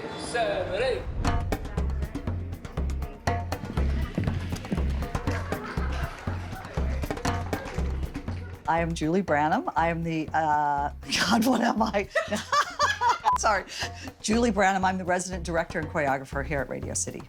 6, 7, 8. I am Julie Branham. I am the, God, what am I? Sorry. Julie Branham, I'm the resident director and choreographer here at Radio City.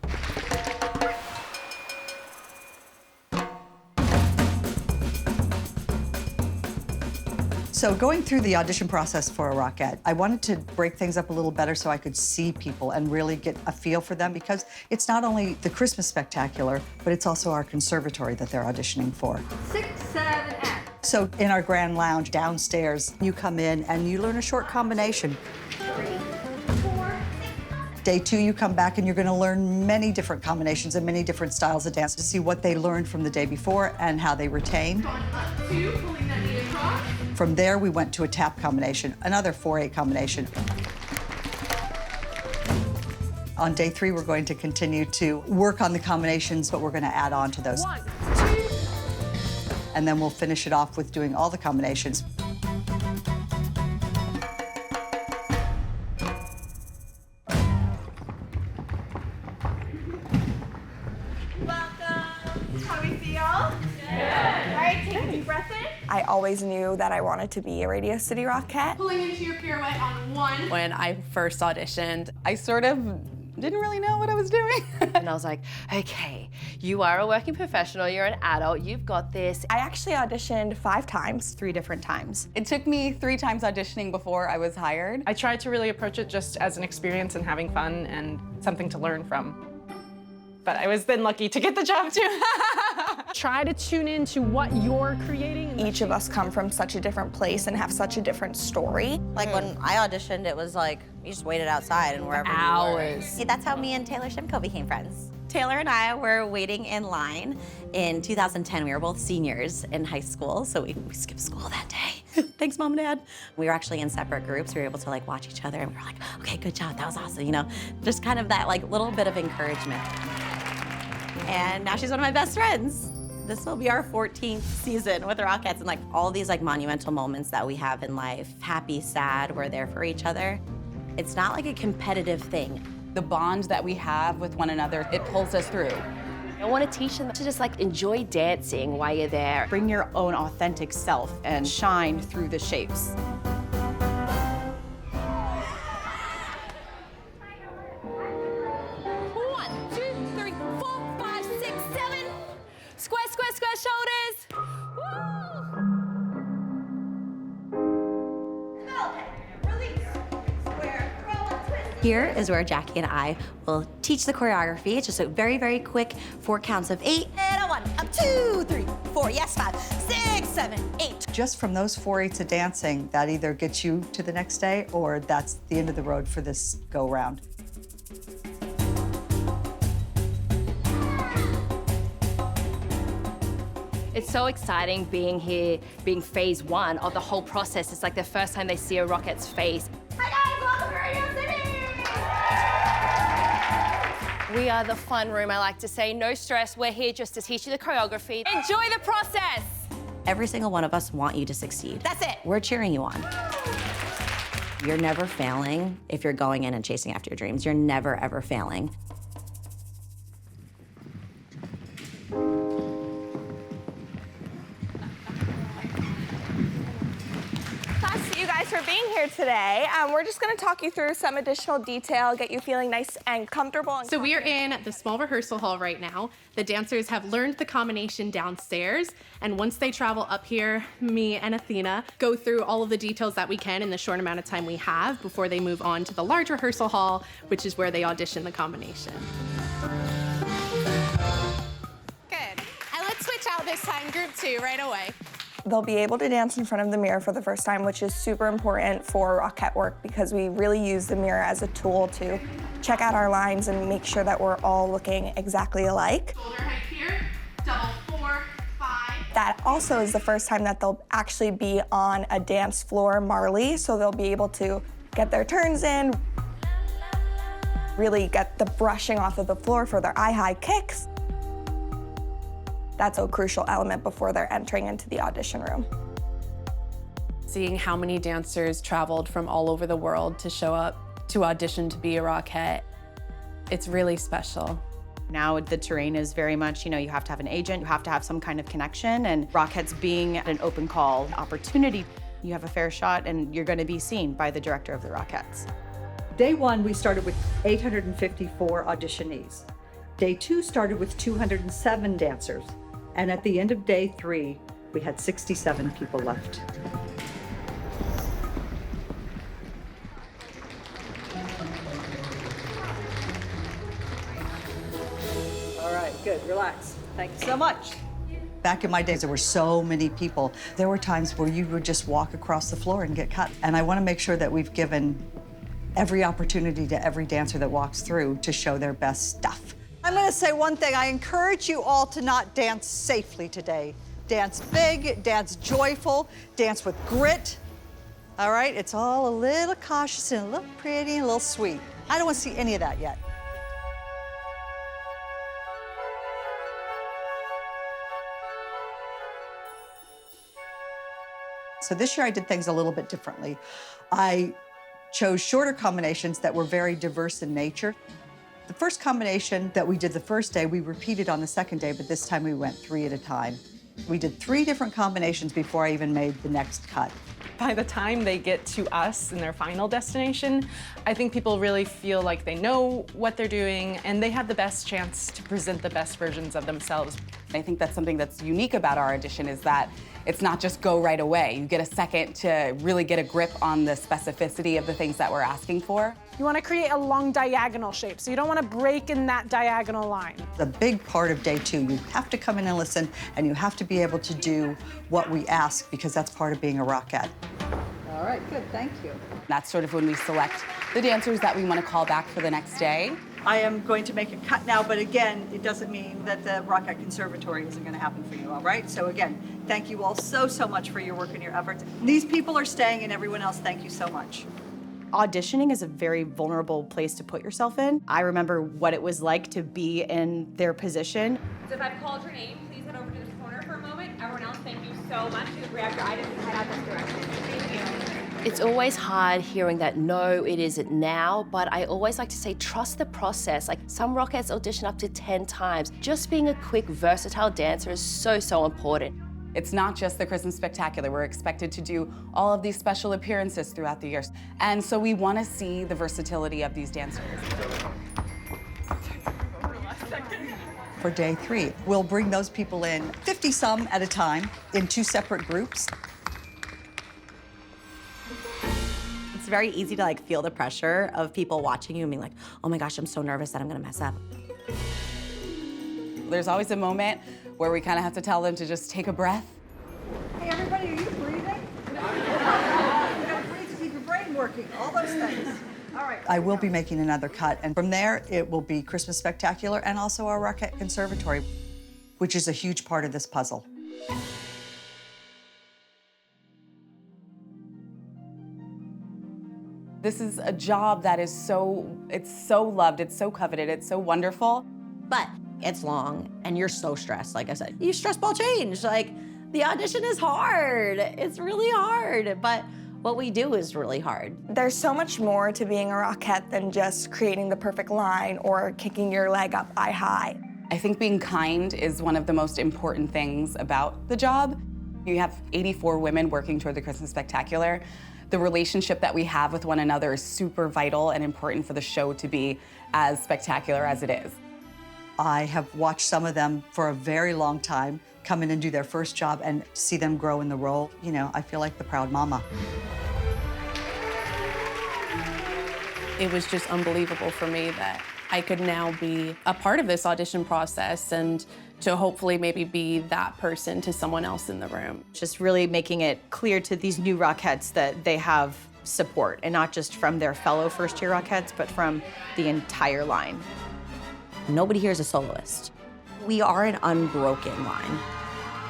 So going through the audition process for a Rockette, I wanted to break things up a little better so I could see people and really get a feel for them, because it's not only the Christmas spectacular, but it's also our conservatory that they're auditioning for. 6, 7, and. So in our grand lounge downstairs, you come in and you learn a short combination. 3, 4. Day 2, you come back and you're going to learn many different combinations and many different styles of dance to see what they learned from the day before and how they retained. Going up 2, pulling that knee across. From there, we went to a tap combination, another 4/8 combination. On day 3, we're going to continue to work on the combinations, but we're going to add on to those. 1, 2. And then we'll finish it off with doing all the combinations. How do we feel? Good. All right, take a deep breath in. I always knew that I wanted to be a Radio City Rockette. Pulling into your pirouette on 1. When I first auditioned, I sort of didn't really know what I was doing. And I was like, okay, you are a working professional, you're an adult, you've got this. I actually auditioned 5 times, 3 different times. It took me 3 times auditioning before I was hired. I tried to really approach it just as an experience and having fun and something to learn from. But I was then lucky to get the job too. Try to tune into what you're creating. Each of us come from such a different place and have such a different story. Like when I auditioned, it was like, you just waited outside and wherever Hours. you were. That's how me and Taylor Shimko became friends. Taylor and I were waiting in line in 2010. We were both seniors in high school, so we skipped school that day. Thanks, Mom and Dad. We were actually in separate groups. We were able to like watch each other and we were like, okay, good job, that was awesome. You know, just kind of that like little bit of encouragement. And now she's one of my best friends. This will be our 14th season with the Rockettes, and like all these like monumental moments that we have in life, happy, sad, we're there for each other. It's not like a competitive thing. The bond that we have with one another, it pulls us through. I want to teach them to just like enjoy dancing while you're there. Bring your own authentic self and shine through the shapes. Shoulders. Here is where Jackie and I will teach the choreography. It's just a very, very quick 4 counts of 8. And a 1, up 2, 3, 4, yes, 5, 6, 7, 8. Just from those 4/8 of dancing, that either gets you to the next day or that's the end of the road for this go-round. It's so exciting being here, being phase 1 of the whole process. It's like the first time they see a Rockette's face. Hi guys, welcome to Radio City! We are the fun room, I like to say. No stress, we're here just to teach you the choreography. Enjoy the process! Every single one of us want you to succeed. That's it. We're cheering you on. You're never failing if you're going in and chasing after your dreams. You're never, ever failing. Thanks to you guys for being here today. We're just going to talk you through some additional detail, get you feeling nice and comfortable. So we are in the small rehearsal hall right now. The dancers have learned the combination downstairs, and once they travel up here, me and Athena go through all of the details that we can in the short amount of time we have before they move on to the large rehearsal hall, which is where they audition the combination. Good. And let's switch out this time, group 2, right away. They'll be able to dance in front of the mirror for the first time, which is super important for Rockette work because we really use the mirror as a tool to check out our lines and make sure that we're all looking exactly alike. Shoulder height here, double 4, 5. That also is the first time that they'll actually be on a dance floor Marley, so they'll be able to get their turns in, really get the brushing off of the floor for their eye-high kicks. That's a crucial element before they're entering into the audition room. Seeing how many dancers traveled from all over the world to show up to audition to be a Rockette. It's really special. Now the terrain is very much, you have to have an agent, you have to have some kind of connection, and Rockettes being an open call opportunity, you have a fair shot and you're going to be seen by the director of the Rockettes. Day 1, we started with 854 auditionees. Day 2 started with 207 dancers. And at the end of day 3, we had 67 people left. All right, good, relax. Thank you so much. Back in my days, there were so many people. There were times where you would just walk across the floor and get cut. And I want to make sure that we've given every opportunity to every dancer that walks through to show their best stuff. I'm going to say one thing. I encourage you all to not dance safely today. Dance big, dance joyful, dance with grit. All right? It's all a little cautious and a little pretty and a little sweet. I don't want to see any of that yet. So this year I did things a little bit differently. I chose shorter combinations that were very diverse in nature. The first combination that we did the first day, we repeated on the second day, but this time we went 3 at a time. We did 3 different combinations before I even made the next cut. By the time they get to us in their final destination, I think people really feel like they know what they're doing and they have the best chance to present the best versions of themselves. I think that's something that's unique about our audition is that it's not just go right away. You get a second to really get a grip on the specificity of the things that we're asking for. You want to create a long diagonal shape, so you don't want to break in that diagonal line. The big part of day 2, you have to come in and listen, and you have to be able to do what we ask, because that's part of being a Rockette. All right, good, thank you. That's sort of when we select the dancers that we want to call back for the next day. I am going to make a cut now, but again, it doesn't mean that the Rockette Conservatory isn't going to happen for you, all right? So again, thank you all so, so much for your work and your efforts. These people are staying, and everyone else, thank you so much. Auditioning is a very vulnerable place to put yourself in. I remember what it was like to be in their position. So if I've called your name, please head over to this corner for a moment. Everyone else, thank you so much. You grab your items and head out this direction. Thank you. It's always hard hearing that no, it isn't now, but I always like to say trust the process. Like some Rockettes audition up to 10 times. Just being a quick, versatile dancer is so, so important. It's not just the Christmas Spectacular. We're expected to do all of these special appearances throughout the years. And so we want to see the versatility of these dancers. For day 3, we'll bring those people in 50-some at a time in 2 separate groups. It's very easy to feel the pressure of people watching you and being like, oh my gosh, I'm so nervous that I'm gonna mess up. There's always a moment where we kind of have to tell them to just take a breath. Hey, everybody, are you breathing? You gotta breathe to keep your brain working, all those things. All right. I will be making another cut, and from there, it will be Christmas Spectacular and also our Rockette Conservatory, which is a huge part of this puzzle. This is a job that is it's so loved, it's so coveted, it's so wonderful. But it's long and you're so stressed, like I said. You stress ball change. The audition is hard. It's really hard, but what we do is really hard. There's so much more to being a Rockette than just creating the perfect line or kicking your leg up eye high. I think being kind is one of the most important things about the job. You have 84 women working toward the Christmas Spectacular. The relationship that we have with one another is super vital and important for the show to be as spectacular as it is. I have watched some of them for a very long time come in and do their first job and see them grow in the role. I feel like the proud mama. It was just unbelievable for me that I could now be a part of this audition process and to hopefully maybe be that person to someone else in the room. Just really making it clear to these new Rockettes that they have support, and not just from their fellow first-year Rockettes, but from the entire line. Nobody here is a soloist. We are an unbroken line.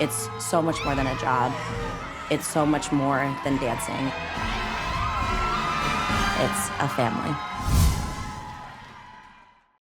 It's so much more than a job. It's so much more than dancing. It's a family.